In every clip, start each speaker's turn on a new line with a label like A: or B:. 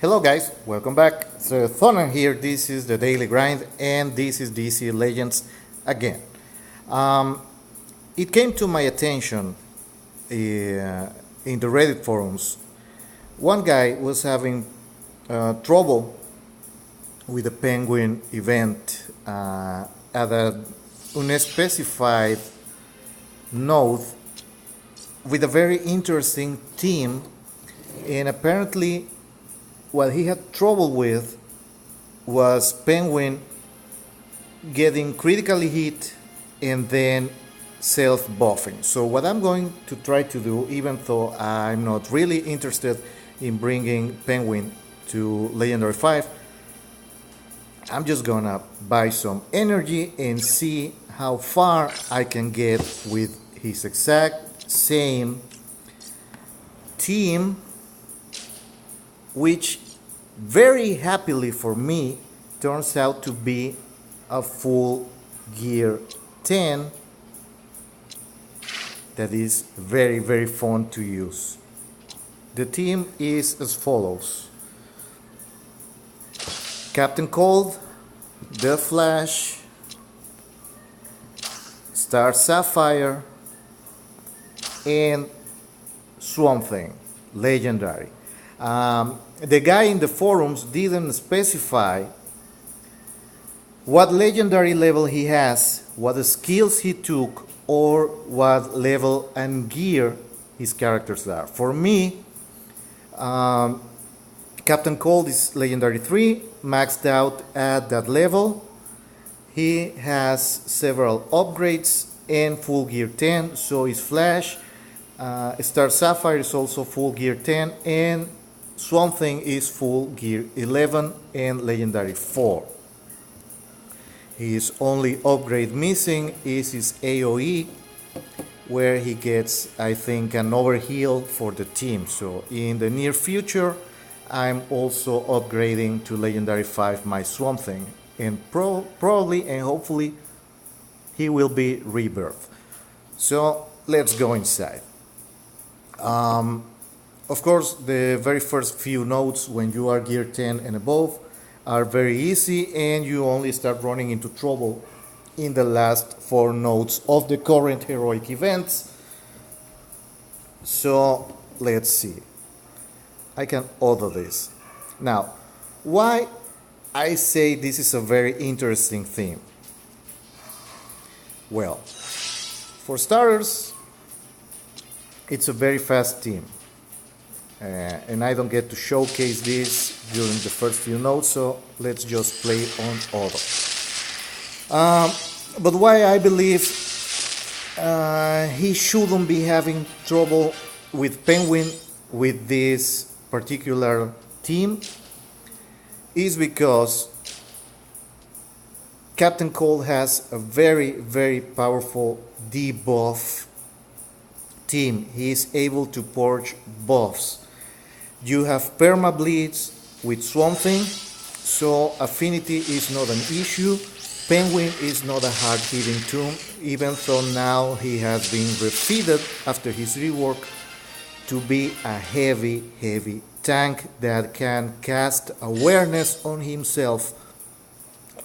A: Hello guys, welcome back. So Thonan here, this is the Daily Grind and this is DC Legends again. It came to my attention in the Reddit forums. One guy was having trouble with a penguin event at an unspecified node with a very interesting team, and apparently what he had trouble with was penguin getting critically hit and then self-buffing. So what I'm going to try to do, even though I'm not really interested in bringing penguin to Legendary 5, I'm just gonna buy some energy and see how far I can get with his exact same team, which very happily for me turns out to be a full gear 10 that is very fun to use. The team is as follows: Captain Cold, The Flash, Star Sapphire, and Swamp Thing, Legendary. The guy in the forums didn't specify what legendary level he has, what skills he took, or what level and gear his characters are. For me, Captain Cold is Legendary 3, maxed out at that level. He has several upgrades and full gear 10, so is Flash. Star Sapphire is also full gear 10, and Swamp Thing is full gear 11 and Legendary 4. His only upgrade missing is his AoE, where he gets, I think, an overheal for the team. So in the near future, I'm also upgrading to Legendary 5 my Swamp Thing, and probably and hopefully he will be rebirthed. So let's go inside. Of course, the very first few nodes when you are gear 10 and above are very easy, and you only start running into trouble in the last 4 nodes of the current heroic events. So let's see. I can order this. Now, why I say this is a very interesting theme? Well, for starters, it's a very fast team. And I don't get to showcase this during the first few nodes, so let's just play on auto. But why I believe he shouldn't be having trouble with penguin with this particular team is because Captain Cold has a very powerful debuff team. He is able to purge buffs. You have perma bleeds with Swamp Thing, so affinity is not an issue. Penguin is not a hard hitting tomb, even though now he has been refitted after his rework to be a heavy tank that can cast awareness on himself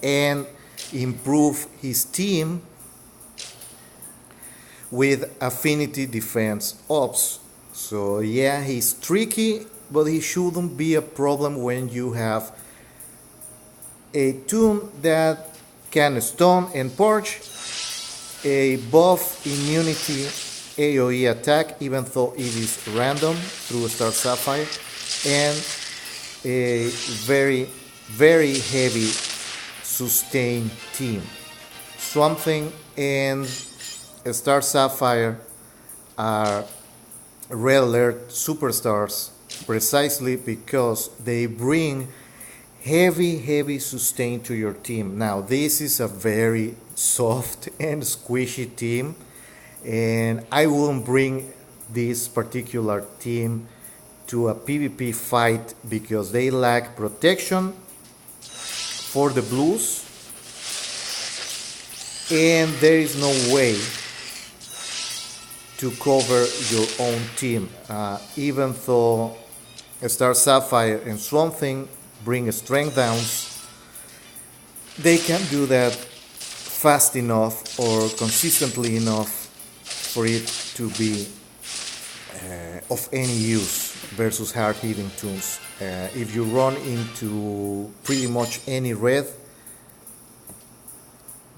A: and improve his team with affinity defense ops. So yeah, he's tricky, but he shouldn't be a problem when you have a tomb that can stun and purge, a buff immunity AoE attack even though it is random through Star Sapphire, and a very heavy sustain team. Swamp Thing and Star Sapphire are Red Alert superstars precisely because they bring heavy sustain to your team. Now this is a very soft and squishy team, and I wouldn't bring this particular team to a PvP fight because they lack protection for the blues, and there is no way to cover your own team, even though Star Sapphire and Swamp Thing bring strength downs, they can do that fast enough or consistently enough for it to be of any use versus hard hitting tunes. If you run into pretty much any red,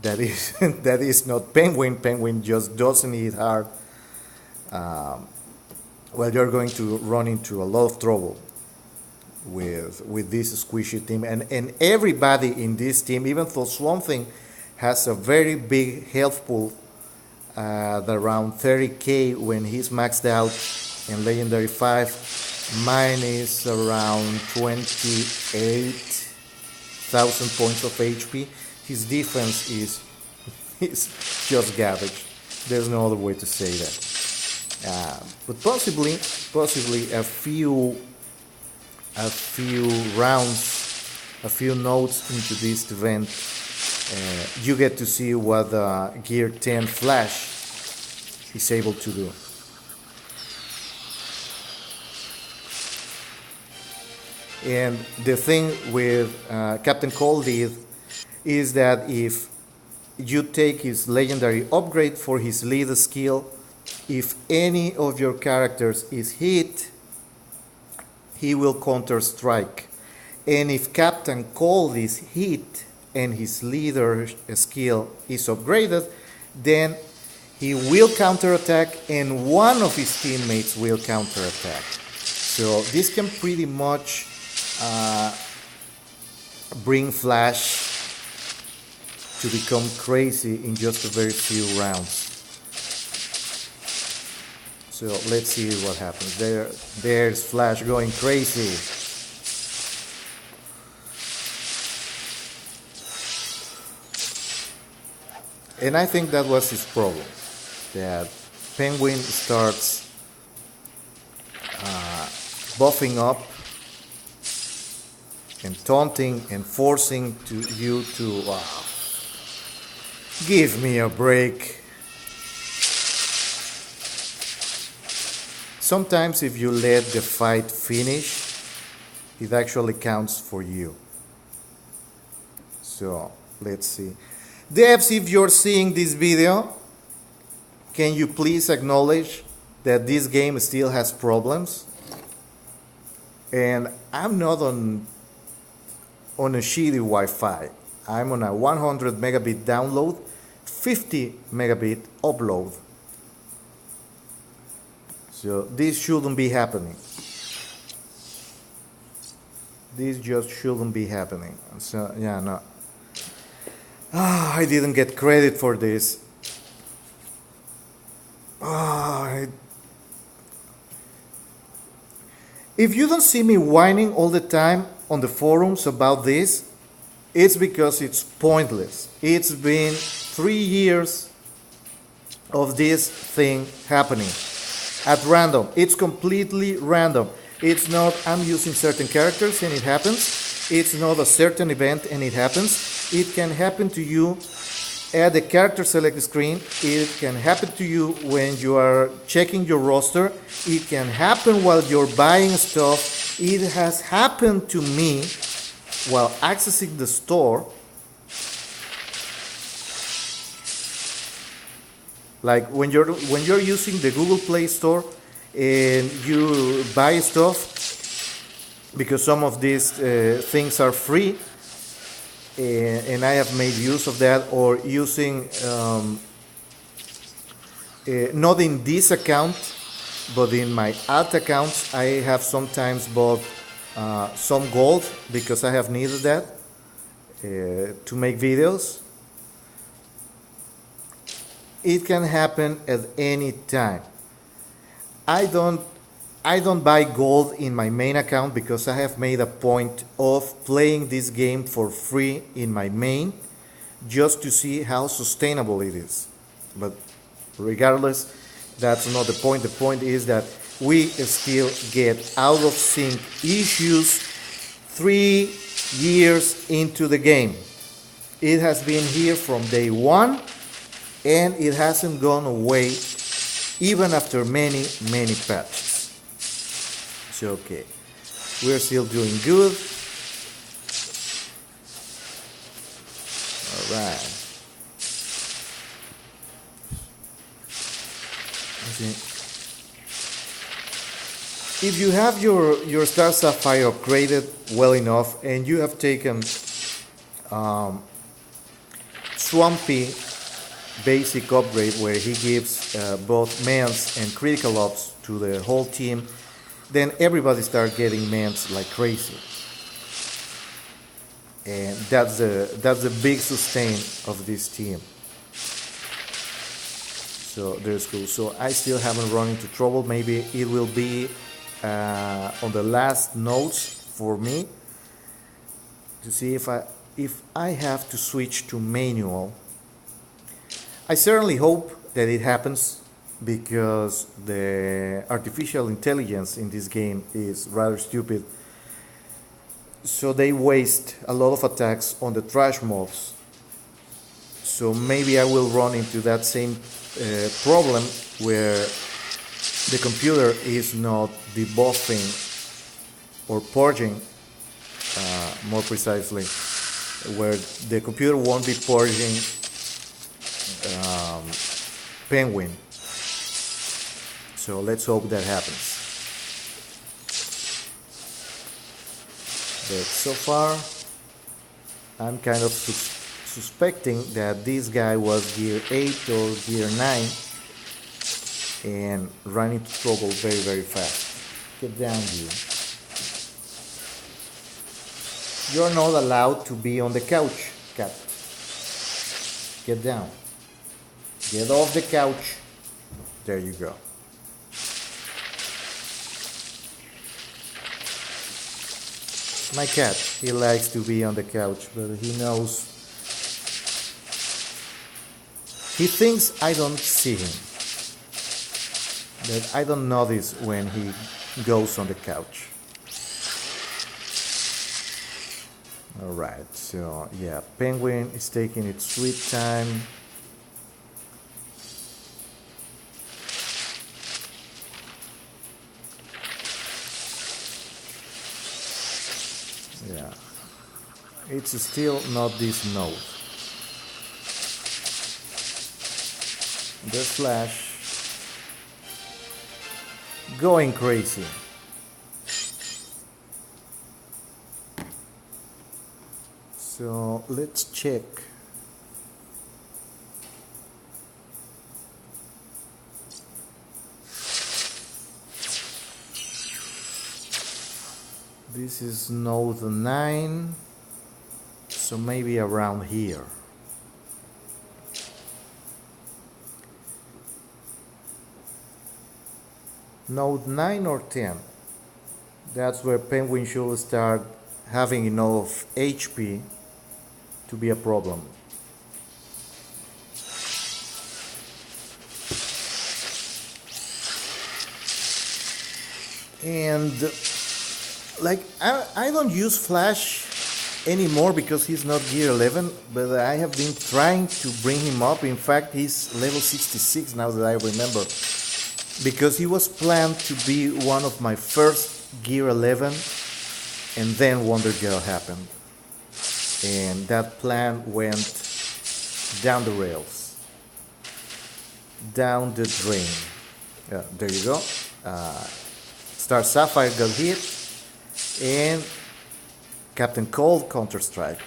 A: that is that is not Penguin. Penguin just doesn't hit hard. Well, you're going to run into a lot of trouble with this squishy team, and everybody in this team, even though Swamp Thing has a very big health pool at around 30k when he's maxed out in Legendary 5. Mine is around 28,000 points of HP. His defense is just garbage. There's no other way to say that. But possibly a few rounds, a few notes into this event, you get to see what Gear 10 Flash is able to do. And the thing with Captain Cold is that if you take his legendary upgrade for his lead skill, if any of your characters is hit, he will counter strike. And if Captain Cold is hit and his leader skill is upgraded, then he will counterattack and one of his teammates will counterattack. So this can pretty much bring Flash to become crazy in just a very few rounds. So let's see what happens. There's Flash going crazy. And I think that was his problem, that Penguin starts buffing up and taunting and forcing you to give me a break. Sometimes if you let the fight finish, it actually counts for you. So let's see. Devs, if you're seeing this video, can you please acknowledge that this game still has problems? And I'm not on a shitty Wi-Fi. I'm on a 100 megabit download, 50 megabit upload. So this shouldn't be happening. This just shouldn't be happening. So yeah, no. I didn't get credit for this. If you don't see me whining all the time on the forums about this, it's because it's pointless. It's been 3 years of this thing happening at random. It's completely random. It's not I'm using certain characters and it happens. It's not a certain event and it happens. It can happen to you at the character select screen. It can happen to you when you are checking your roster. It can happen while you're buying stuff. It has happened to me while accessing the store. Like when you're using the Google Play Store and you buy stuff, because some of these things are free, and I have made use of that, or using not in this account but in my alt accounts, I have sometimes bought some gold because I have needed that to make videos. It can happen at any time. I don't buy gold in my main account because I have made a point of playing this game for free in my main just to see how sustainable it is. But regardless, that's not the point. The point is that we still get out of sync issues 3 years into the game. It has been here from day one and it hasn't gone away even after many patches. So okay, We're still doing good. Alright. If you have your Star Sapphire upgraded well enough and you have taken Swampy basic upgrade where he gives both mans and critical ops to the whole team, then everybody starts getting mans like crazy. And that's the big sustain of this team. So there's cool. So I still haven't run into trouble. Maybe it will be on the last notes for me to see if I have to switch to manual. I certainly hope that it happens because the artificial intelligence in this game is rather stupid. So they waste a lot of attacks on the trash mobs. So maybe I will run into that same problem where the computer is not debuffing or purging, more precisely, where the computer won't be purging Penguin. So let's hope that happens. But so far, I'm kind of suspecting that this guy was gear 8 or gear 9 and ran into trouble very, very fast. Get down here. You're not allowed to be on the couch, cat. Get down. Get off the couch. There you go. My cat, he likes to be on the couch, but he knows. He thinks I don't see him. That I don't notice when he goes on the couch. Alright, so yeah, Penguin is taking its sweet time. Yeah, it's still not this node. The Flash going crazy. So let's check. This is node 9, so maybe around here. Node 9 or 10. That's where Penguin should start having enough HP to be a problem. And like I don't use Flash anymore because he's not gear 11, but I have been trying to bring him up. In fact, he's level 66 now that I remember, because he was planned to be one of my first gear 11, and then Wonder Girl happened, and that plan went down the rails, down the drain. There you go. Star Sapphire got hit, and Captain Cold counter-struck.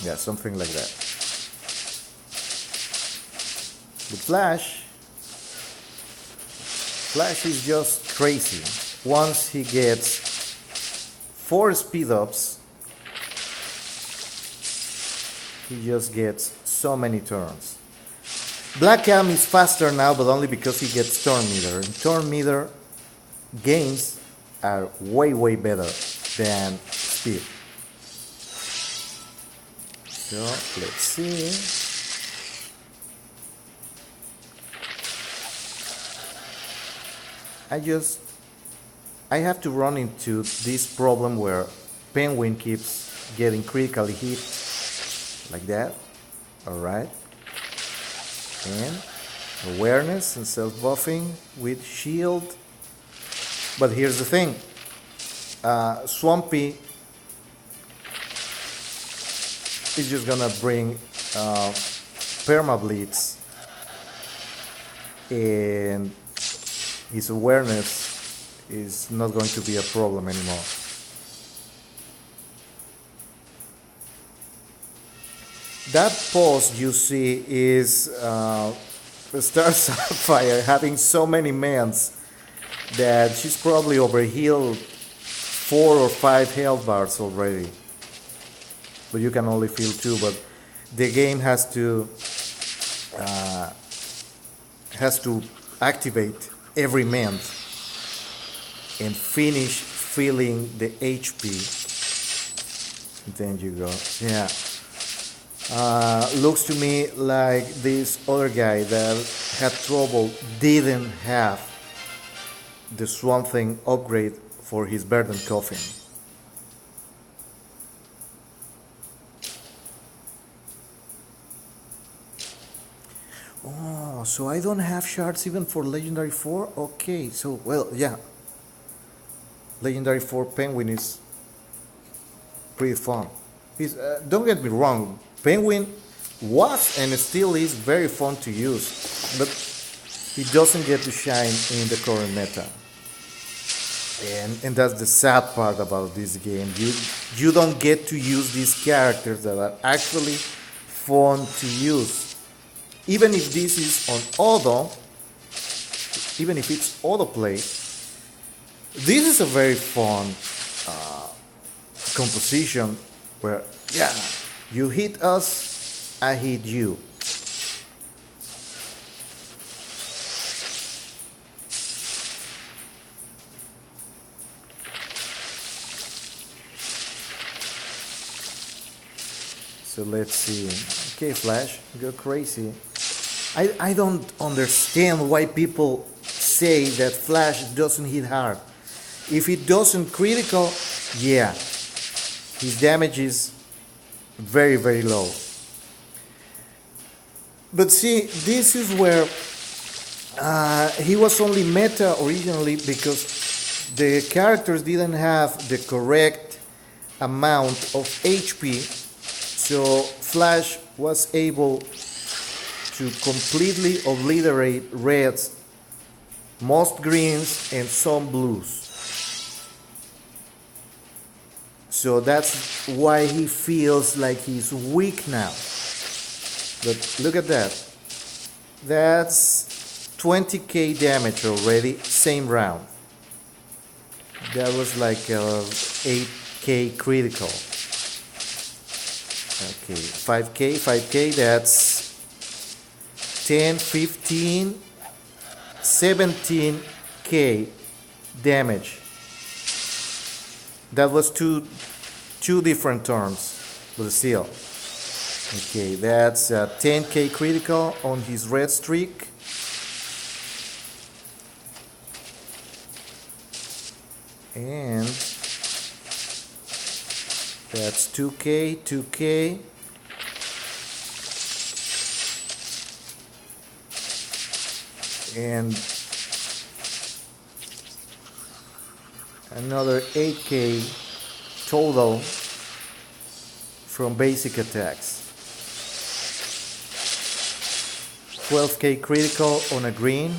A: Yeah, something like that. With Flash is just crazy. Once he gets 4 speed ups, he just gets so many turns. Black Cam is faster now, but only because he gets Turn Meter. And Turn Meter gains are way, way better than speed. So, let's see. I have to run into this problem where Penguin keeps getting critically hit like that. Alright. And Awareness and self-buffing with shield. But here's the thing. Swampy is just gonna bring perma-bleeds, and his awareness is not going to be a problem anymore. That pose you see is Star Sapphire having so many mans that she's probably overhealed 4 or 5 health bars already. But you can only feel 2. But the game has to activate every man and finish filling the HP. Then you go. Yeah. Looks to me like this other guy that had trouble didn't have the Swamp Thing upgrade for his burden coffin. Oh, so I don't have shards even for Legendary 4? Okay, so, well, yeah. Legendary 4 Penguin is pretty fun. Don't get me wrong, Penguin was and still is very fun to use, but he doesn't get to shine in the current meta. And that's the sad part about this game. You don't get to use these characters that are actually fun to use. Even if this is on auto, even if it's autoplay, this is a very fun composition where, yeah, you hit us, I hit you. So let's see. Okay, Flash, go crazy. I don't understand why people say that Flash doesn't hit hard. If it doesn't critical, yeah, his damage is very, very low. But see, this is where he was only meta originally because the characters didn't have the correct amount of HP, so Flash was able to completely obliterate reds, most greens, and some blues. So that's why he feels like he's weak now. But look at that. That's 20k damage already, same round. That was like 8k critical. Okay, 5k, that's 10, 15, 17k damage. That was two different turns, but still. Okay, that's 10k critical on his red streak. And that's 2k. And another 8k total from basic attacks. 12k critical on a green.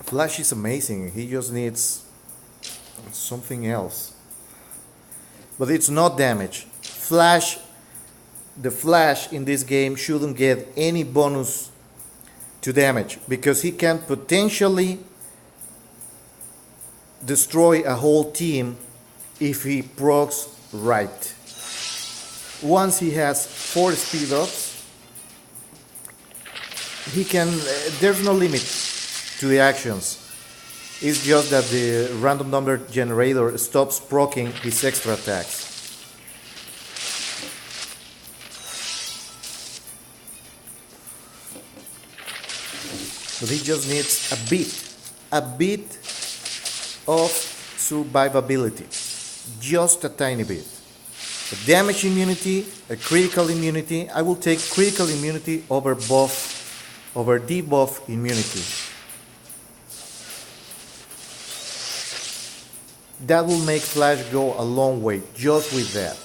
A: Flash is amazing. He just needs something else. But it's not damage. The Flash in this game shouldn't get any bonus to damage because he can potentially destroy a whole team if he procs right. Once he has 4 speed ups, he can. There's no limit to the actions. It's just that the random number generator stops proccing his extra attacks. But he just needs a bit of survivability, just a tiny bit. a damage immunity, a critical immunity. I will take critical immunity over debuff immunity. That will make Flash go a long way just with that.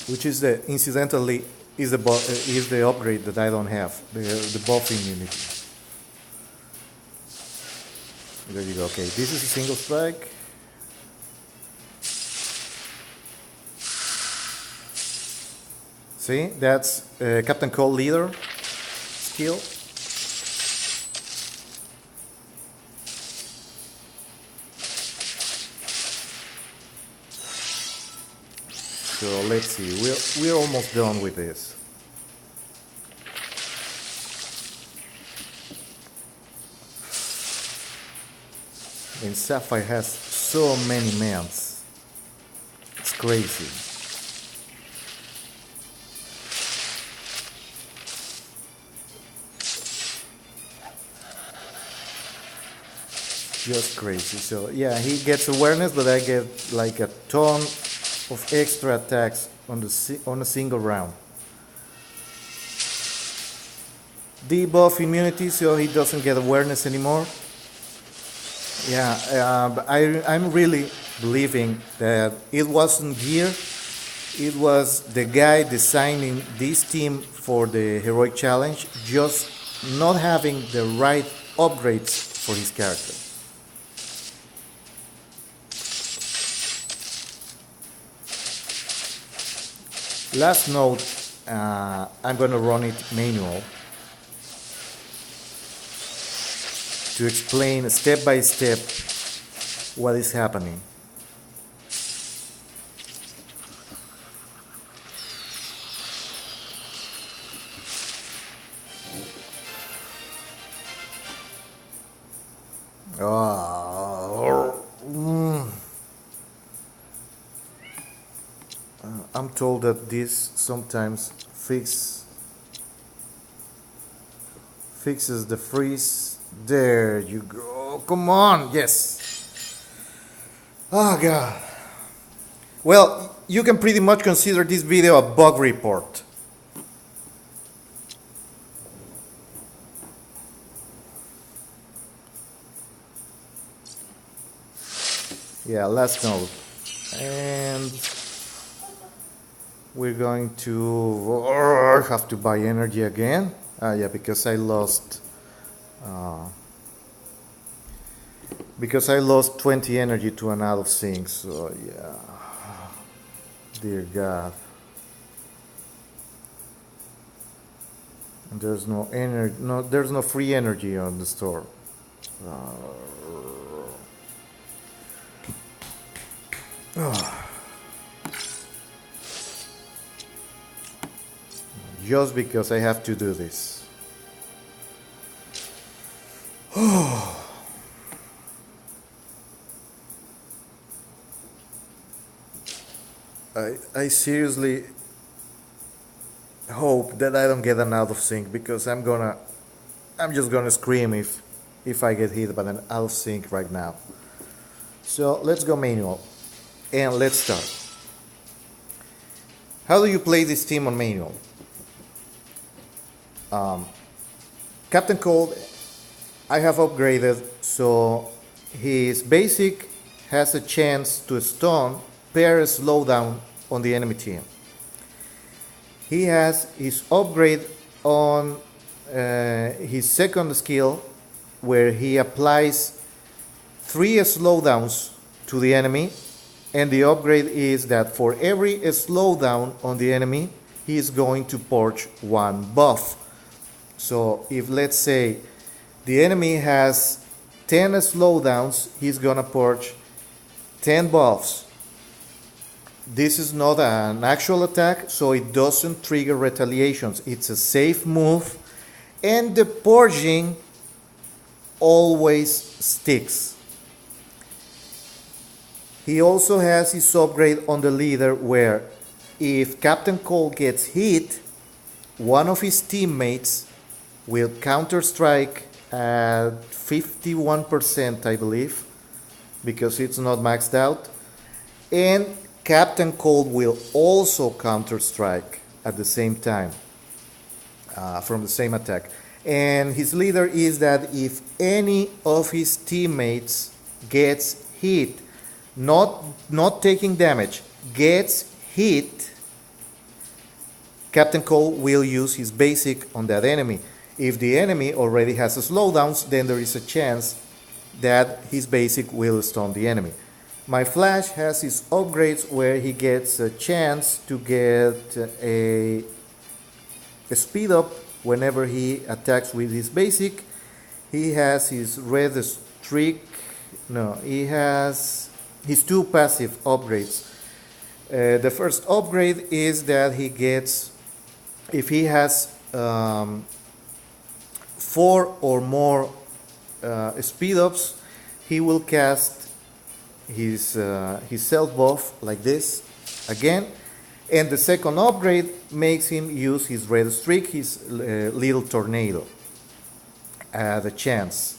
A: Which is incidentally is the upgrade that I don't have, the buff immunity. There you go. Okay, this is a single strike. See, that's Captain Cold leader skill. So let's see, we're almost done with this. And Sapphire has so many mans. It's crazy. Just crazy. So yeah, he gets awareness, but I get like a ton of extra attacks on a single round. Debuff immunity, so he doesn't get awareness anymore. Yeah, but I'm really believing that it wasn't gear. It was the guy designing this team for the heroic challenge, just not having the right upgrades for his character. Last note, I'm going to run it manual to explain step by step what is happening. I'm told that this sometimes fixes the freeze. There you go. Come on, yes. Oh god. Well, you can pretty much consider this video a bug report. Yeah, last note. And we're going to have to buy energy again. Yeah, because I lost 20 energy to an out of sync. So yeah, dear God. And there's no energy. No, there's no free energy on the store. Just because I have to do this. I seriously hope that I don't get an out of sync, because I'm just gonna scream if I get hit by an out of sync right now. So let's go manual and let's start. How do you play this team on manual? Captain Cold, I have upgraded, so his basic has a chance to stun, pair slowdown on the enemy team. He has his upgrade on his second skill, where he applies 3 slowdowns to the enemy, and the upgrade is that for every slowdown on the enemy, he is going to purge 1 buff. So if, let's say, the enemy has 10 slowdowns, he's gonna purge 10 buffs. This is not an actual attack, so it doesn't trigger retaliations. It's a safe move, and the purging always sticks. He also has his upgrade on the leader, where if Captain Cold gets hit, one of his teammates will counter strike at 51%, I believe, because it's not maxed out. And Captain Cold will also counter strike at the same time from the same attack. And his leader is that if any of his teammates gets hit, not taking damage, gets hit, Captain Cold will use his basic on that enemy. If the enemy already has a slowdowns, then there is a chance that his basic will stun the enemy. My Flash has his upgrades where he gets a chance to get a speed up whenever he attacks with his basic. He has his red streak. No, he has his two passive upgrades. The first upgrade is that he gets, if he has 4 or more speed ups, he will cast his self buff like this again. And the second upgrade makes him use his red streak, his little tornado, the chance.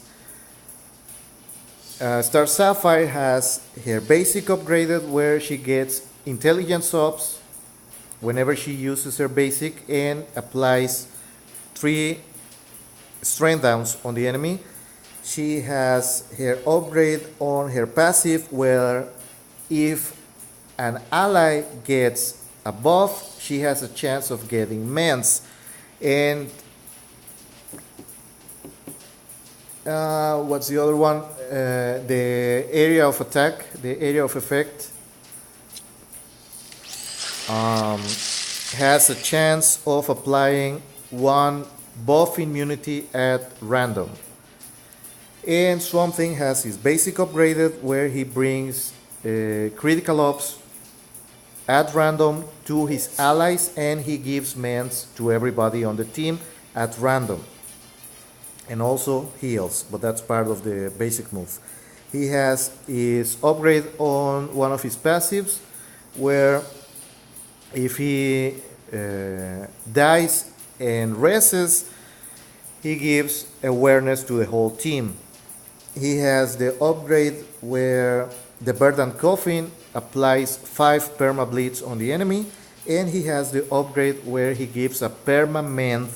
A: Star Sapphire has her basic upgraded where she gets intelligence ups whenever she uses her basic and applies 3 strength downs on the enemy. She has her upgrade on her passive where if an ally gets a buff, she has a chance of getting mends. And what's the other one? The area of attack, the area of effect, has a chance of applying 1 buff immunity at random. And Swamp Thing has his basic upgraded where he brings critical ops at random to his allies and he gives mends to everybody on the team at random. And also heals, but that's part of the basic move. He has his upgrade on one of his passives where if he dies and rests, he gives awareness to the whole team. He has the upgrade where the Verdant Coffin applies 5 perma bleeds on the enemy, and he has the upgrade where he gives a perma mend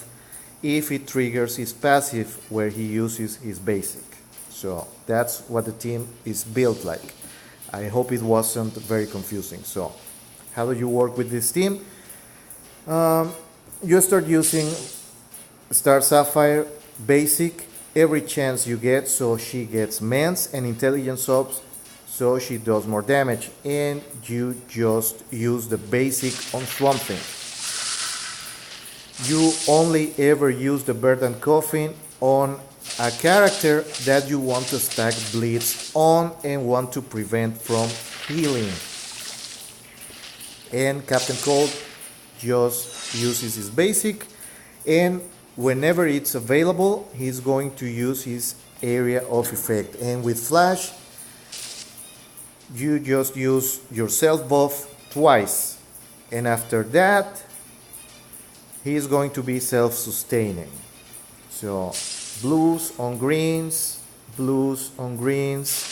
A: if it triggers his passive where he uses his basic. So that's what the team is built like. I hope it wasn't very confusing. So how do you work with this team? You start using Star Sapphire basic every chance you get, so she gets mends and intelligence ups, so she does more damage, and you just use the basic on Swamp Thing. You only ever use the Verdant Coffin on a character that you want to stack bleeds on and want to prevent from healing. And Captain Cold just uses his basic, and whenever it's available, he's going to use his area of effect. And with Flash, you just use your self buff twice, and after that, he's going to be self-sustaining. So blues on greens, blues on greens.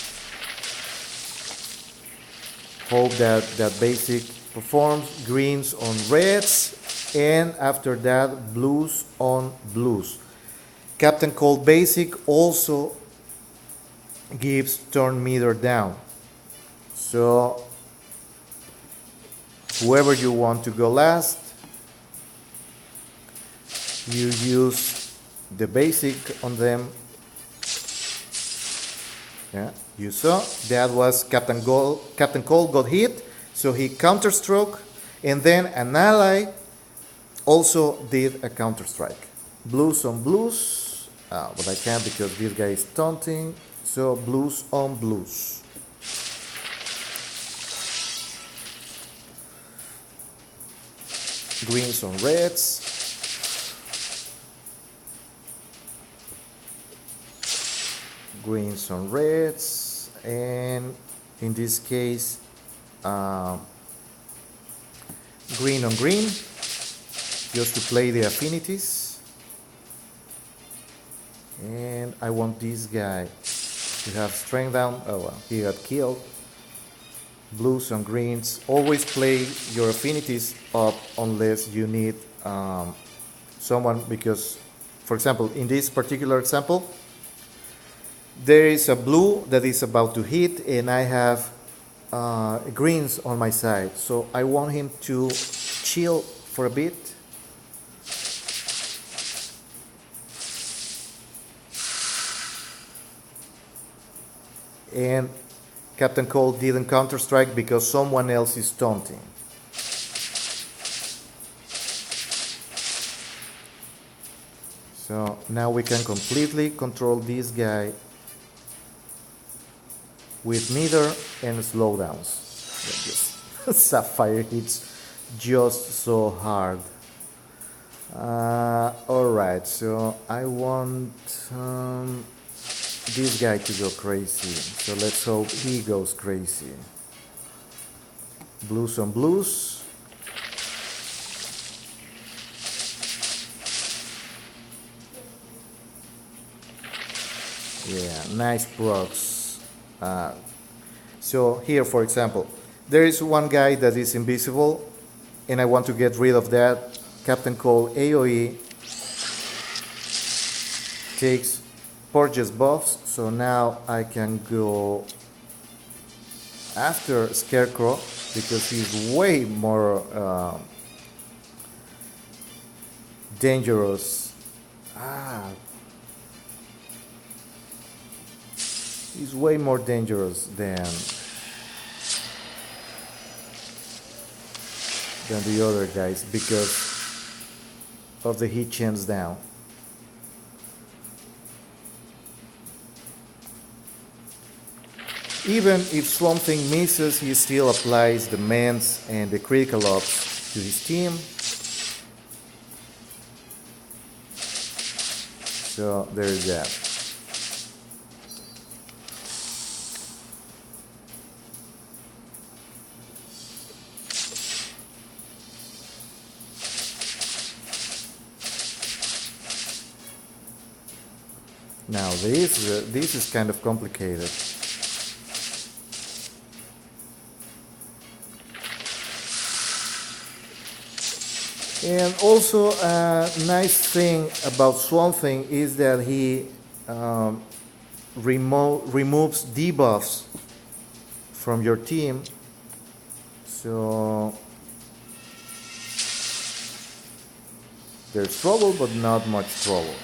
A: Hope that basic performs. Greens on reds, and after that blues on blues. Captain Cold basic also gives turn meter down, so whoever you want to go last, you use the basic on them. Yeah, you saw that was Captain Cold got hit, so he counter stroke, and then an ally also did a counter strike. Blues on blues, but I can't because this guy is taunting. So blues on blues. Greens on reds. Greens on reds, and in this case, green on green, just to play the affinities. And I want this guy to have strength down. Oh well, he got killed. Blues and greens. Always play your affinities up unless you need someone, because, for example, in this particular example, there is a blue that is about to hit, and I have greens on my side. So I want him to chill for a bit. And Captain Cold didn't counter-strike because someone else is taunting. So now we can completely control this guy with meter and slowdowns. Sapphire hits just so hard. Alright, so I want this guy to go crazy. So let's hope he goes crazy. Blues on blues. Yeah, nice procs. So here, for example, there is one guy that is invisible, and I want to get rid of that. Captain Cole AoE takes purchase buffs, so now I can go after Scarecrow because he's way more dangerous. He's way more dangerous than the other guys because of the hit chance down. Even if something misses, he still applies the mends and the critical ops to his team. So there is that. Now this is kind of complicated. And also a nice thing about Swamp Thing is that he removes debuffs from your team. So there's trouble, but not much trouble.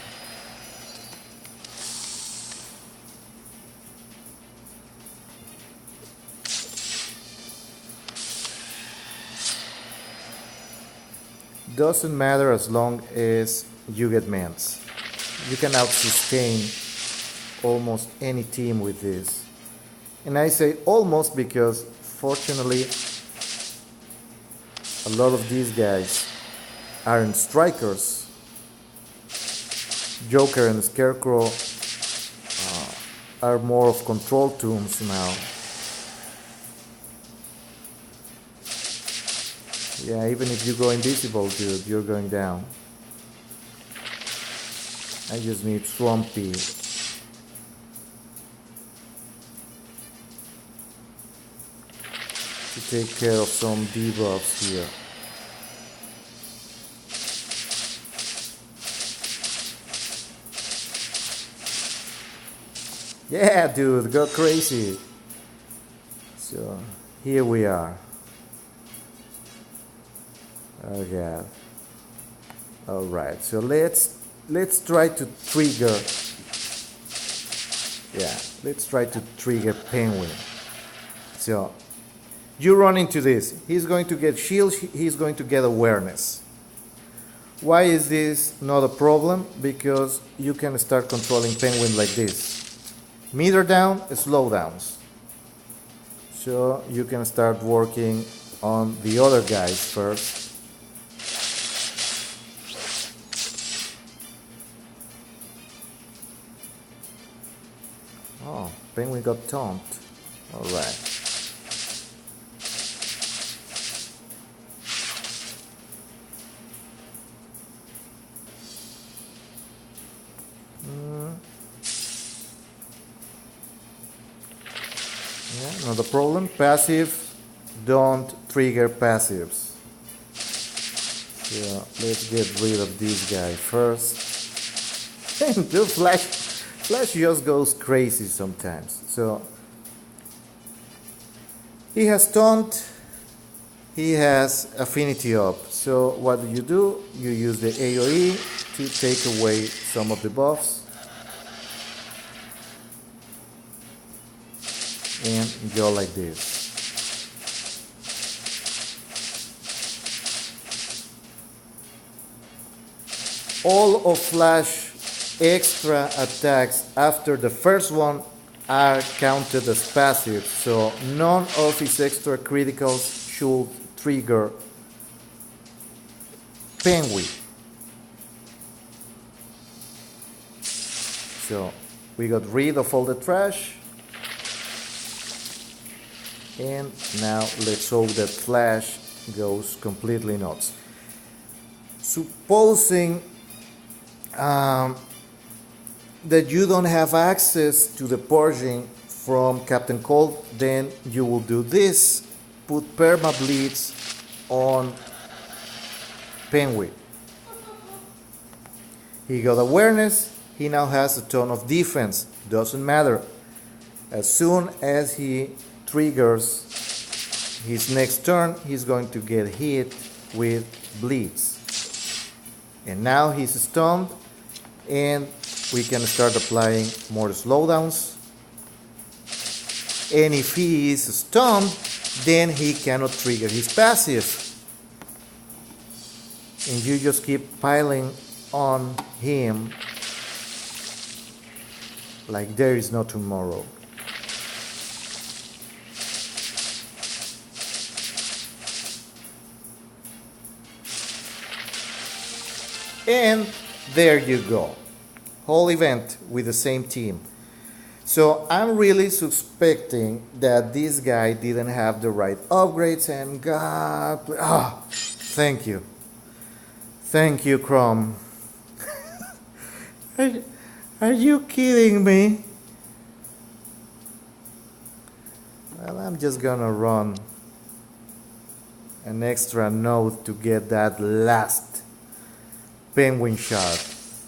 A: Doesn't matter as long as you get mans. You can out-sustain almost any team with this. And I say almost because fortunately a lot of these guys aren't strikers. Joker and Scarecrow are more of control tombs now. Yeah, even if you go invisible, dude, you're going down. I just need Swampy. To take care of some debuffs here. Yeah, dude, go crazy. So, here we are. Oh god. Alright, so let's try to trigger. Yeah, let's try to trigger Penguin. So you run into this. He's going to get shield, he's going to get awareness. Why is this not a problem? Because you can start controlling Penguin like this. Meter down, slowdowns. So you can start working on the other guys first. Oh, Penguin got taunt. Alright. Yeah, not a problem. Passive, don't trigger passives. So let's get rid of this guy first. The Flash just goes crazy sometimes. So he has taunt, he has affinity up. So what do? You use the AoE to take away some of the buffs and go like this. All of Flash extra attacks after the first one are counted as passive, so none of his extra criticals should trigger Penguin. So we got rid of all the trash, and now let's hope that Flash goes completely nuts. Supposing that you don't have access to the purging from Captain Cold, then you will do this. Put perma bleeds on Penguin. He got awareness. He now has a ton of defense. Doesn't matter. As soon as he triggers his next turn, he's going to get hit with bleeds. And now he's stunned, and we can start applying more slowdowns. And if he is stunned, then he cannot trigger his passive. And you just keep piling on him like there is no tomorrow. And there you go. Whole event with the same team. So I'm really suspecting that this guy didn't have the right upgrades, and God, thank you. Thank you, Chrome. Are you kidding me? Well, I'm just gonna run an extra node to get that last Penguin shot,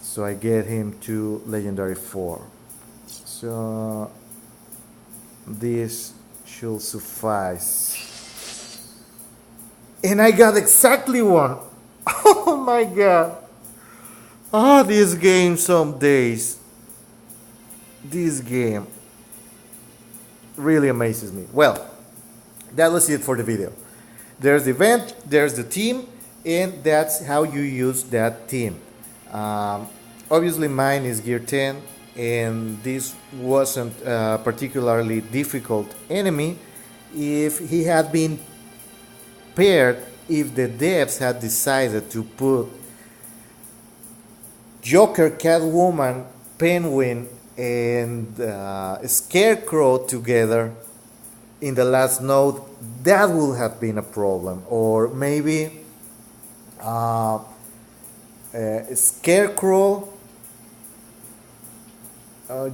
A: so I get him to Legendary 4. So this should suffice. And I got exactly one. Oh my god. Oh, this game some days. This game really amazes me. Well, that was it for the video. There's the event, there's the team, and that's how you use that team. Obviously mine is gear 10, and this wasn't a particularly difficult enemy. If he had been paired, if the devs had decided to put Joker, Catwoman, Penguin, and Scarecrow together in the last node, that would have been a problem. Or maybe Scarecrow,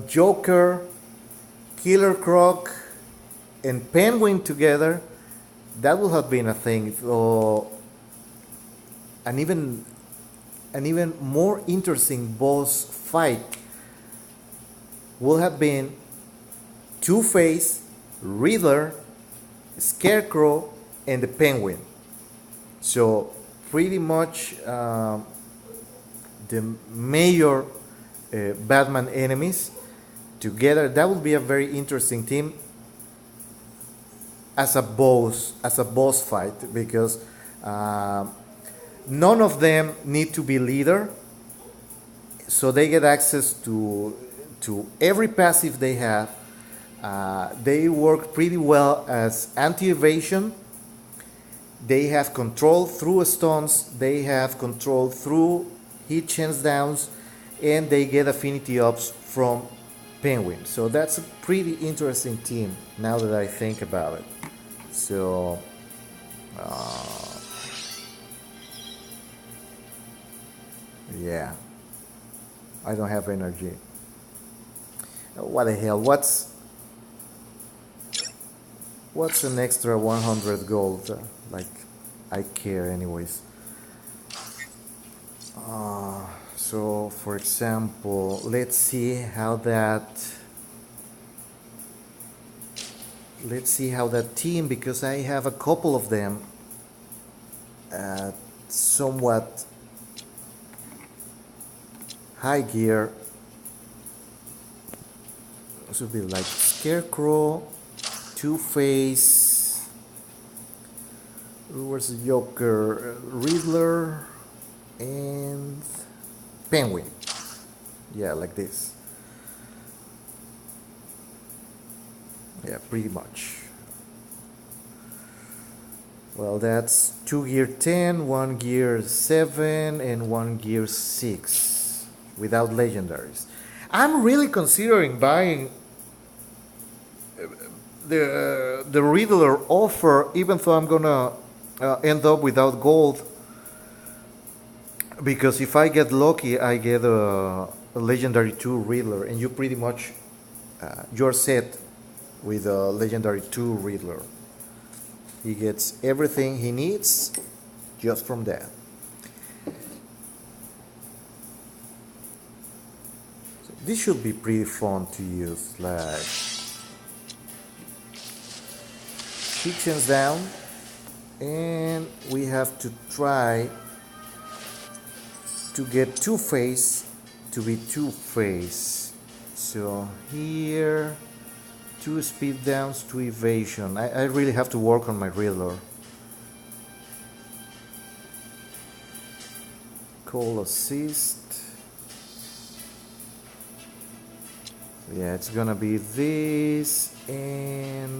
A: Joker, Killer Croc, and Penguin together, that would have been a thing. So an even more interesting boss fight would have been Two-Face, Riddler, Scarecrow, and the Penguin. So pretty much the major Batman enemies together. That would be a very interesting team as a boss fight, because none of them need to be leader, so they get access to every passive they have. They work pretty well as anti-evasion. They have control through stuns, they have control through hit chance downs, and they get affinity ups from Penguin. So that's a pretty interesting team now that I think about it. So yeah, I don't have energy. What the hell? What's an extra 100 gold? Like, I care anyways. So, for example, let's see how that. Let's see how that team, because I have a couple of them, somewhat high gear. This would be like Scarecrow, Two-Face. Where's the Joker? Riddler and Penguin. Yeah, like this. Yeah, pretty much. Well, that's 2 gear 10, 1 gear 7, and 1 gear 6 without legendaries. I'm really considering buying the Riddler offer, even though I'm gonna end up without gold. Because if I get lucky, I get a legendary 2 Riddler, and you pretty much you're set with a legendary 2 Riddler. He gets everything he needs just from that. So this should be pretty fun to use. Like kitchens down, and we have to try to get Two-Face to be Two-Face. So here, 2 speed downs, 2 evasion. I really have to work on my Riddler. Call assist. Yeah, it's gonna be this and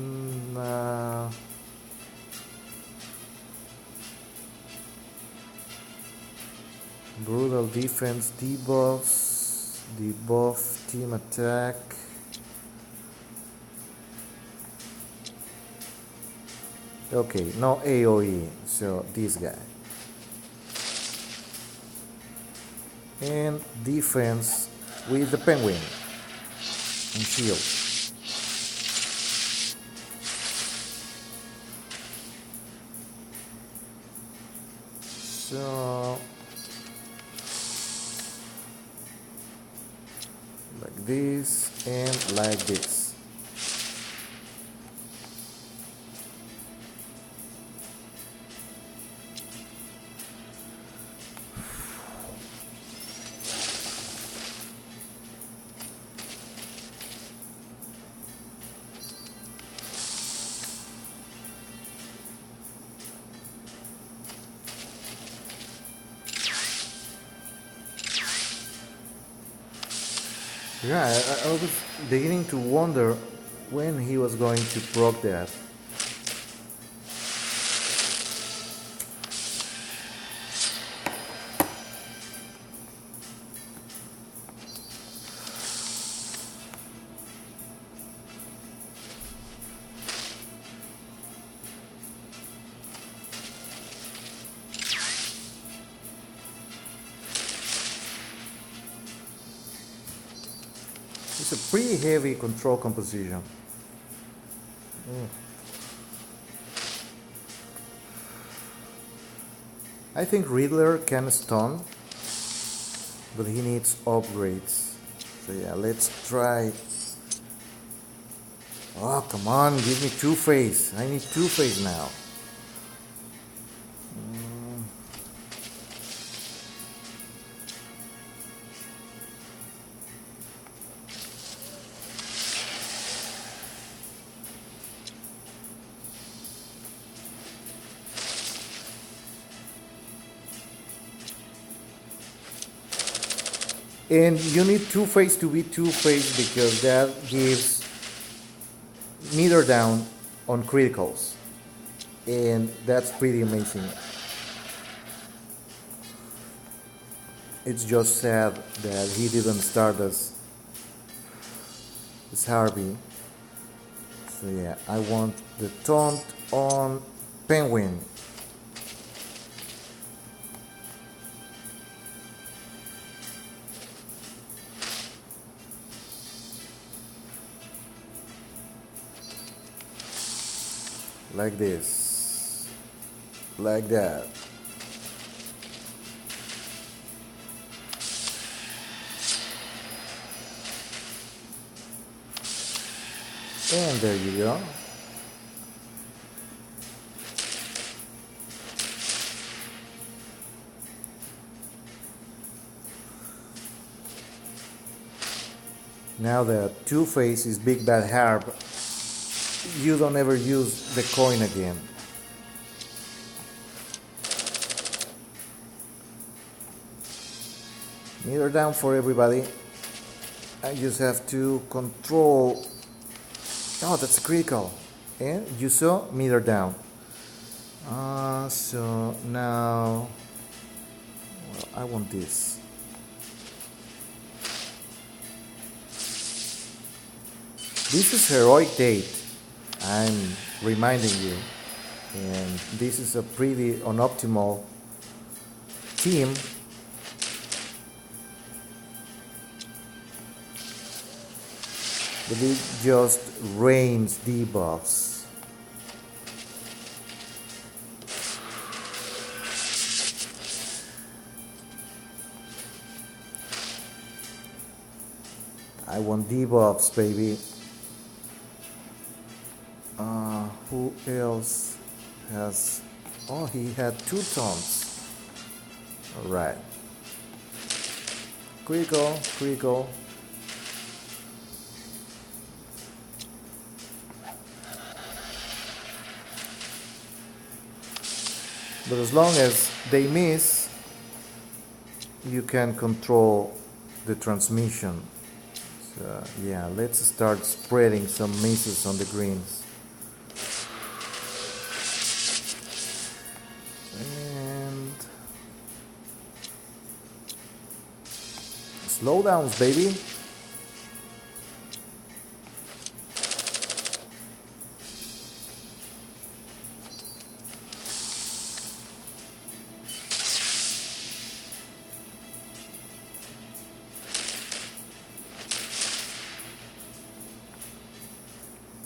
A: brutal defense debuffs, debuff team attack. Okay, no AoE, so this guy. And defense with the Penguin and shield. So like this and like this. Yeah, I was beginning to wonder when he was going to proc that. It's a pretty heavy control composition. I think Riddler can stun, but he needs upgrades. So yeah, let's try. Oh, come on, give me Two-Face. I need Two-Face now. And you need Two-Face to be Two-Face because that gives meter down on criticals. And that's pretty amazing. It's just sad that he didn't start as Harvey. So yeah, I want the taunt on Penguin. like this, like that. And there you go. Now that Two-Face is Big Bad Harp, you don't ever use the coin again. Meter down for everybody. I just have to control. Oh, that's a critical. And you saw meter down. So now, well, I want this. This is heroic date. I'm reminding you, and this is a pretty unoptimal team. But it just rains debuffs. I want debuffs, baby. Who else has... Oh, he had 2 tons. Alright. Critical, critical. But as long as they miss, you can control the transmission. So yeah, let's start spreading some misses on the greens. And slowdowns, baby.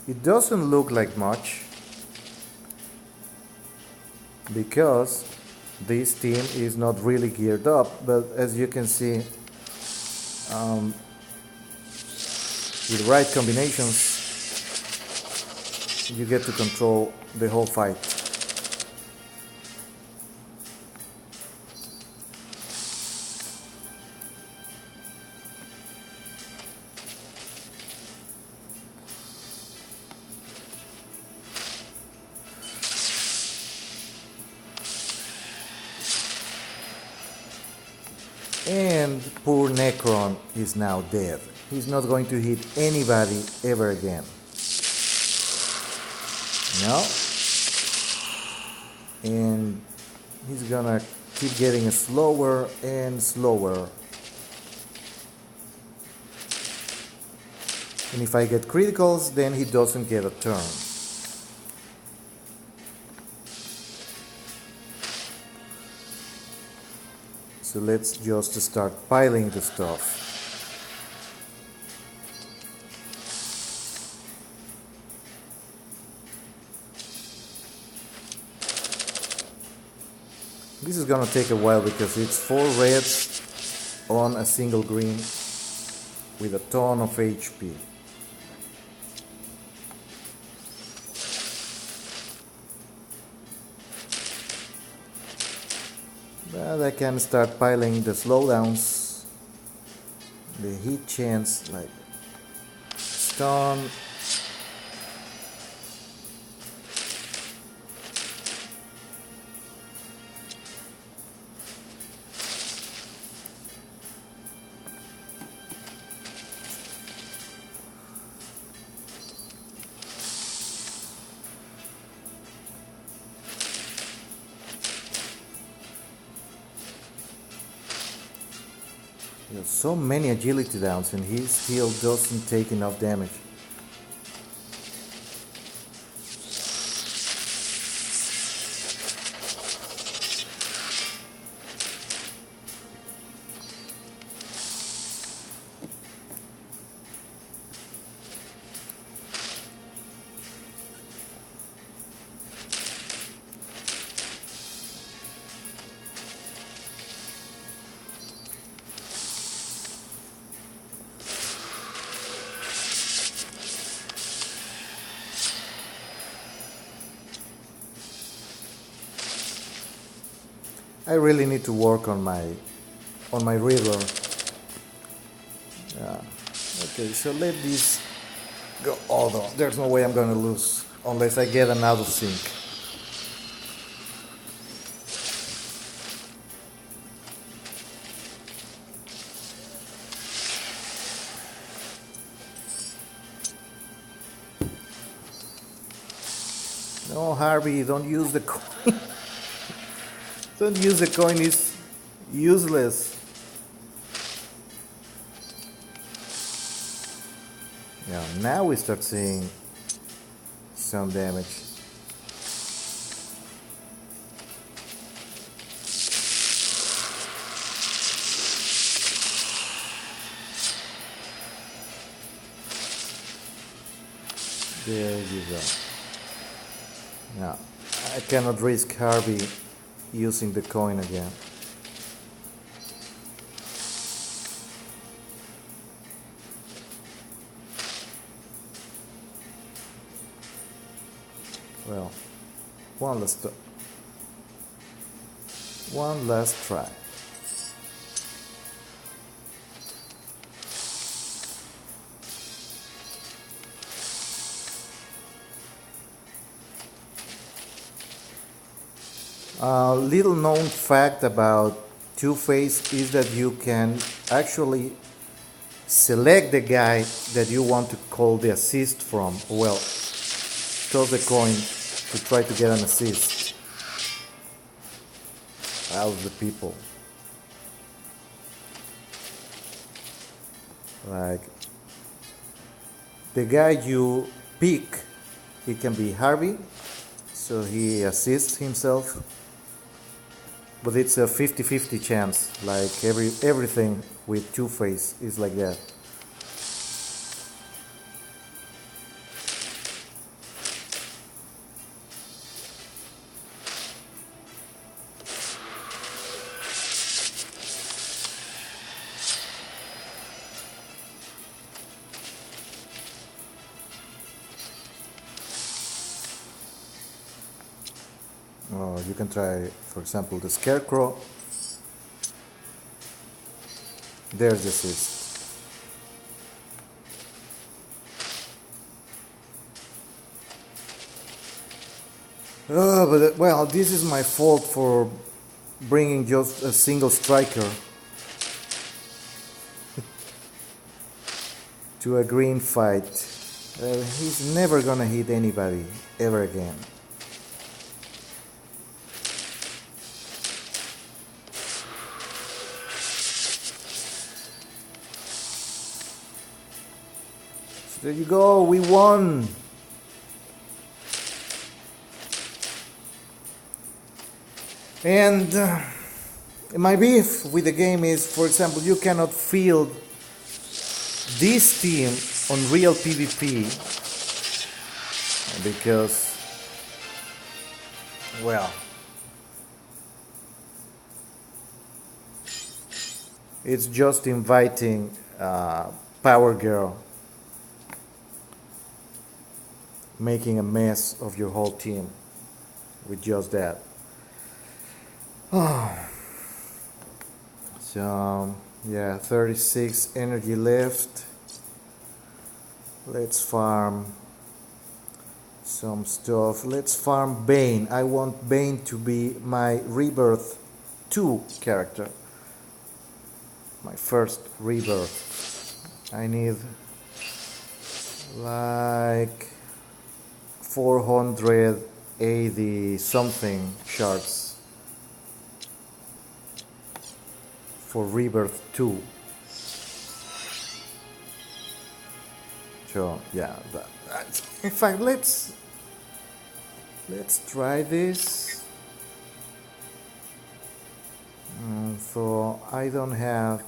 A: It doesn't look like much because this team is not really geared up, but as you can see, with the right combinations, you get to control the whole fight. And poor Necron is now dead. He's not going to hit anybody ever again. No. And he's gonna keep getting slower and slower. And if I get criticals, then he doesn't get a turn. So let's just start piling the stuff. This is gonna take a while because it's 4 reds on a single green with a ton of HP. But I can start piling the slowdowns, the hit chance, like stun. There's so many agility downs and he still doesn't take enough damage. I really need to work on my river. Yeah. Okay, so let this go. Oh no, there's no way I'm gonna lose unless I get an out of sync. No, Harvey, don't use the coin. Don't use the coin. It's useless. Yeah, now we start seeing some damage. There you go. Now, I cannot risk Harvey using the coin again. Well, one last, one last try. A little known fact about Two-Face is that you can actually select the guy that you want to call the assist from. Well, toss the coin to try to get an assist out of the people. Like the guy you pick, it can be Harvey, so he assists himself. But it's a 50-50 chance, like everything with Two-Face is like that. You can try, for example, the Scarecrow. There's the assist. But well, this is my fault for bringing just a single striker to a green fight. He's never gonna hit anybody ever again. There you go, we won! And my beef with the game is, for example, you cannot field this team on real PvP because, well, it's just inviting Power Girl, making a mess of your whole team with just that. So yeah, 36 energy left. Let's farm some stuff. Let's farm Bane. I want Bane to be my Rebirth 2 character. My first Rebirth. I need like 480 something shards for Rebirth 2. So yeah, in fact, let's try this. So I don't have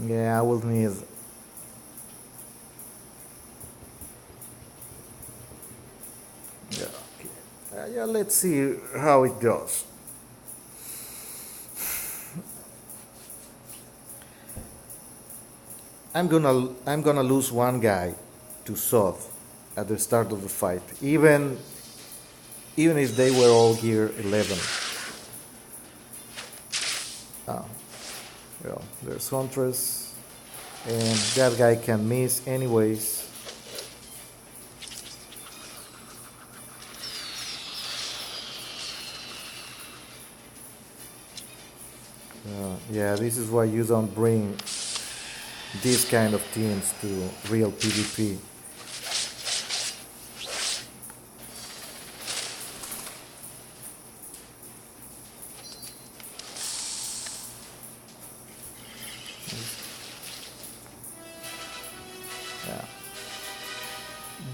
A: yeah, I will need yeah, let's see how it goes. I'm gonna lose one guy to Soth at the start of the fight, even if they were all gear 11. Well, there's Huntress, and that guy can miss anyways. Yeah, this is why you don't bring these kind of teams to real PvP.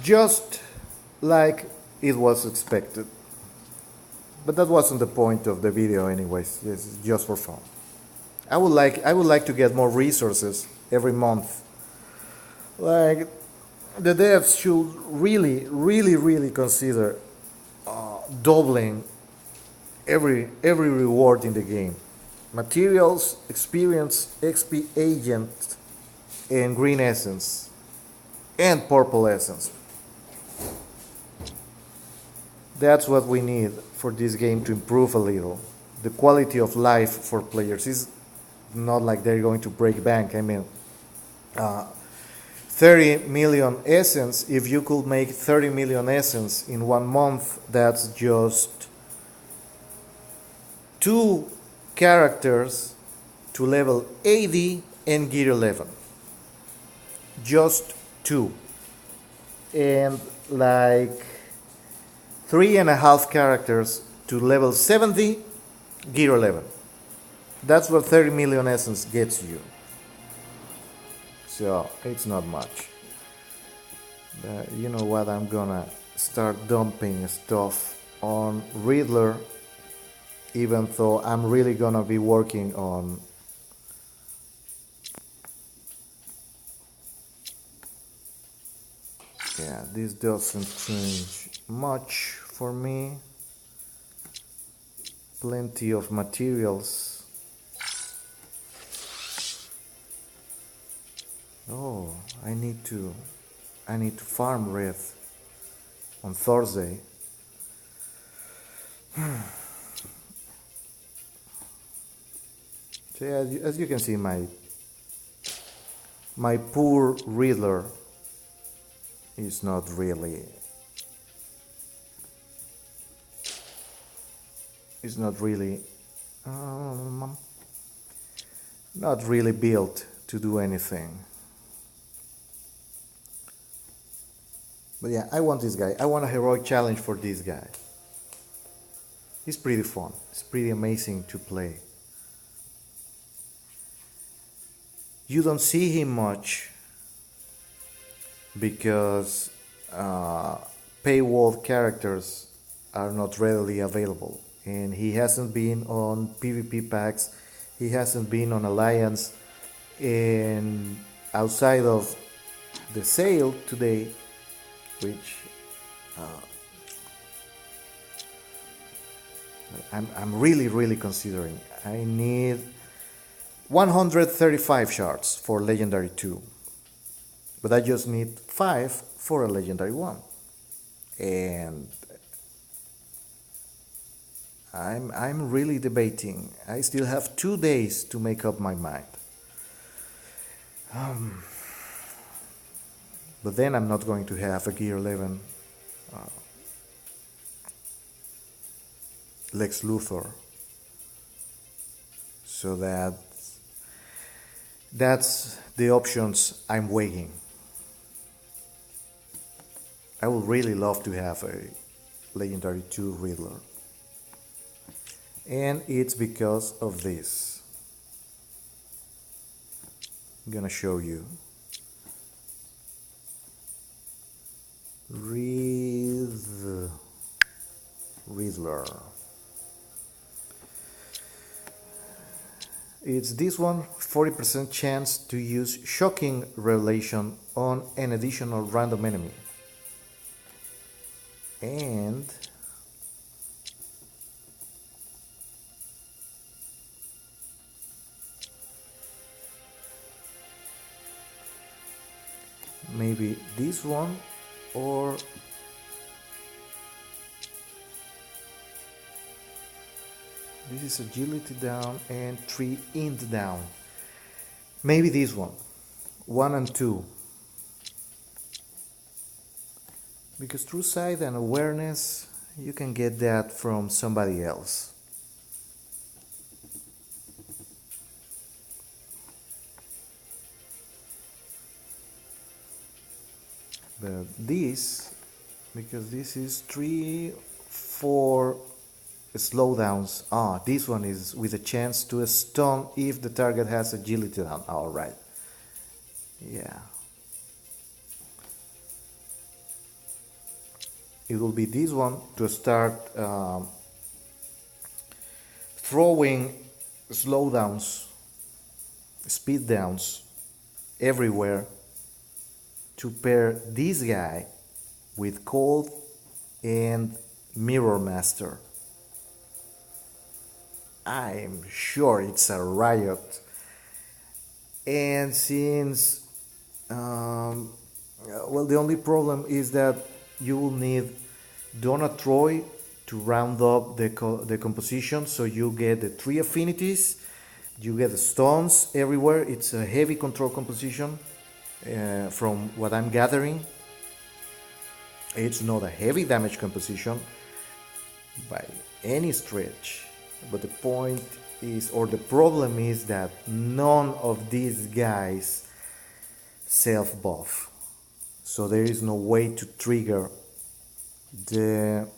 A: Just like it was expected. But that wasn't the point of the video anyways. This is just for fun. I would like to get more resources every month. Like the devs should really consider doubling every reward in the game. Materials, experience, XP agent, and green essence, and purple essence. That's what we need for this game to improve a little. The quality of life for players is not like they're going to break bank. I mean, 30 million essence, if you could make 30 million essence in 1 month, that's just 2 characters to level 80 and gear 11. Just 2. And like 3.5 characters to level 70, gear 11. That's what 30 million essence gets you. So it's not much. But you know what? I'm gonna start dumping stuff on Riddler, even though I'm really gonna be working on yeah, this doesn't change much for me. Plenty of materials. Oh, I need to farm red on Thursday. So yeah, as you can see, my poor Riddler is not really um, not really built to do anything. But yeah, I want this guy. I want a heroic challenge for this guy. He's pretty fun. It's pretty amazing to play. You don't see him much because paywall characters are not readily available, and he hasn't been on PvP packs. He hasn't been on Alliance, and outside of the sale today, which I'm really considering. I need 135 shards for Legendary 2, but I just need 5 for a Legendary 1, and I'm really debating. I still have 2 days to make up my mind. But then I'm not going to have a gear 11 Lex Luthor. So that's the options I'm weighing. I would really love to have a Legendary 2 Riddler. And it's because of this. I'm gonna show you. Riddler. It's this one, 40% chance to use Shocking Revelation on an additional random enemy. And maybe this one, or this is agility down and 3 int down. Maybe this one, 1 and 2. Because true sight and awareness, you can get that from somebody else. But this, because this is 3, 4 slowdowns. Ah, this one is with a chance to stun if the target has agility down. All right. Yeah. It will be this one to start throwing slowdowns, speed downs everywhere to pair this guy with Cold and Mirror Master. I'm sure it's a riot. And since, well, the only problem is that you will need Donna Troy to round up the composition, so you get the 3 affinities, you get the stones everywhere. It's a heavy control composition from what I'm gathering. It's not a heavy damage composition by any stretch, but the point is, or the problem is, that none of these guys self buff, so there is no way to trigger the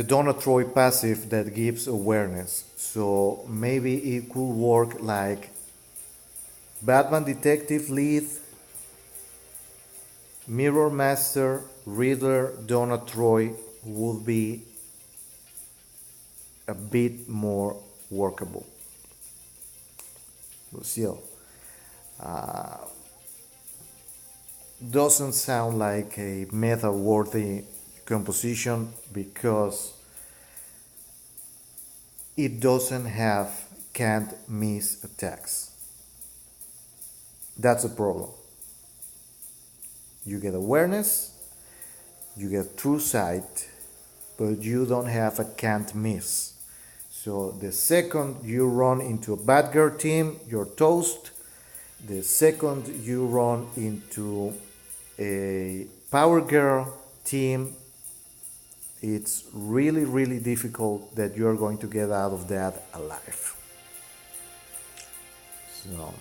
A: Donna Troy passive that gives awareness. So maybe it could work like Batman Detective Lead, Mirror Master, Riddler, Donna Troy would be a bit more workable. Still, doesn't sound like a meta-worthy composition because it doesn't have can't miss attacks. That's a problem. You get awareness, you get true sight, but you don't have a can't miss. So the second you run into a bad girl team, you're toast. The second you run into a power girl team, it's really, really difficult that you're going to get out of that alive. So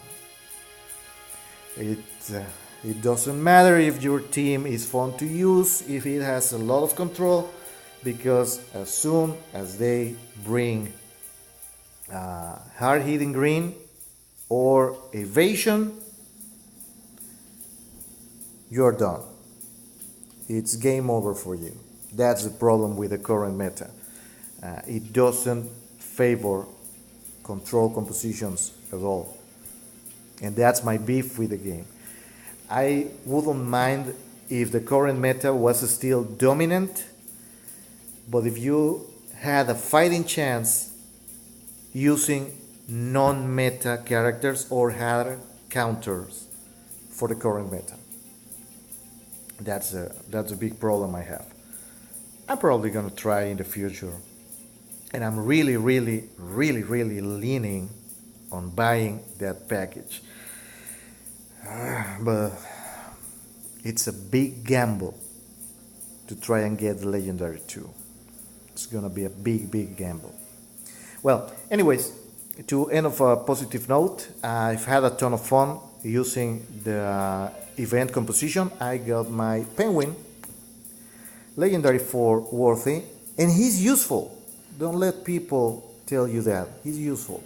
A: it doesn't matter if your team is fun to use, if it has a lot of control, because as soon as they bring hard hitting green or evasion, you're done. It's game over for you. That's the problem with the current meta. It doesn't favor control compositions at all. And that's my beef with the game. I wouldn't mind if the current meta was still dominant, but if you had a fighting chance using non-meta characters or had counters for the current meta. That's a big problem I have. I'm probably gonna try in the future, and I'm really, really, really, really leaning on buying that package. But it's a big gamble to try and get the Legendary 2. It's gonna be a big, big gamble. Well, anyways, to end of a positive note, I've had a ton of fun using the event composition. I got my Penguin, Legendary 4 worthy, and he's useful. Don't let people tell you that. He's useful.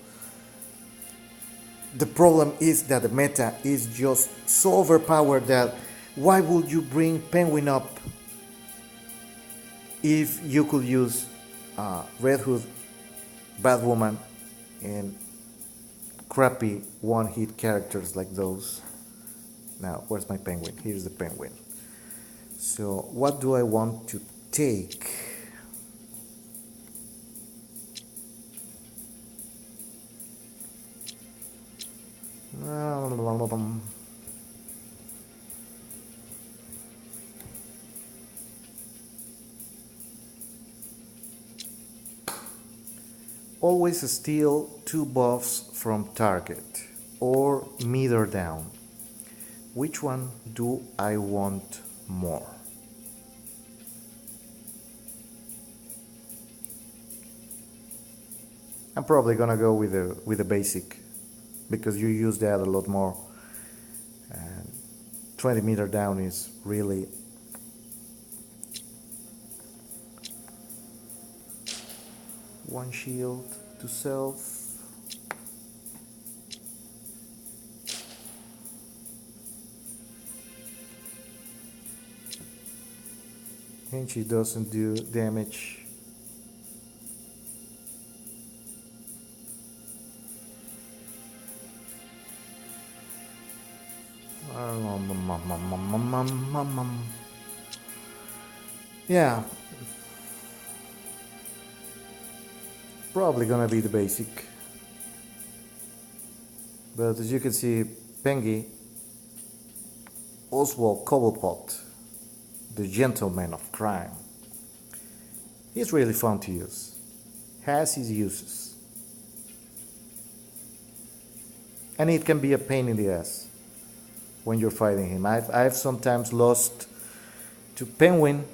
A: The problem is that the meta is just so overpowered that why would you bring Penguin up if you could use Red Hood, Batwoman, and crappy one-hit characters like those? Now, where's my Penguin? Here's the Penguin. So, what do I want to take? Always steal 2 buffs from target or meter down. Which one do I want more? I'm probably gonna go with the basic because you use that a lot more. And 20 meter down is really one shield to self. And she doesn't do damage. Yeah, probably gonna be the basic. But as you can see, Pengi, Oswald Cobblepot, the gentleman of crime, he's really fun to use. Has his uses. And it can be a pain in the ass when you're fighting him. I've sometimes lost to Penguin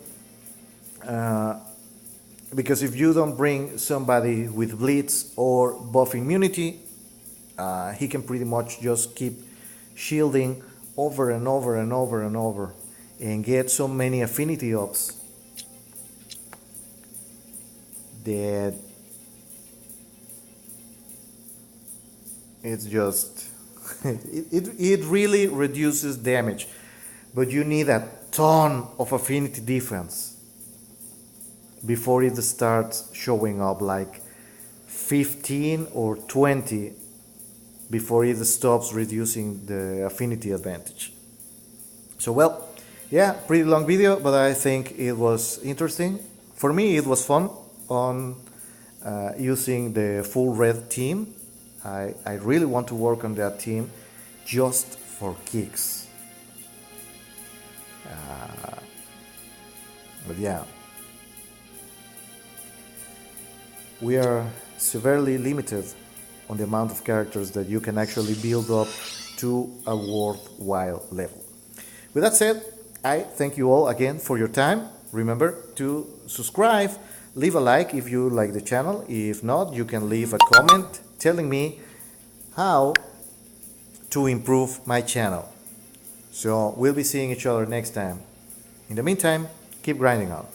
A: because if you don't bring somebody with Blitz or buff immunity, he can pretty much just keep shielding over and over and over and over and get so many affinity ups that it's just it really reduces damage, but you need a ton of affinity defense before it starts showing up, like 15 or 20 before it stops reducing the affinity advantage. So well, yeah, pretty long video, but I think it was interesting. For me it was fun on using the full red team. I really want to work on that team just for kicks. But yeah, we are severely limited on the amount of characters that you can actually build up to a worthwhile level. With that said, I thank you all again for your time. Remember to subscribe, leave a like if you like the channel. If not, you can leave a comment telling me how to improve my channel. So we'll be seeing each other next time. In the meantime, keep grinding on.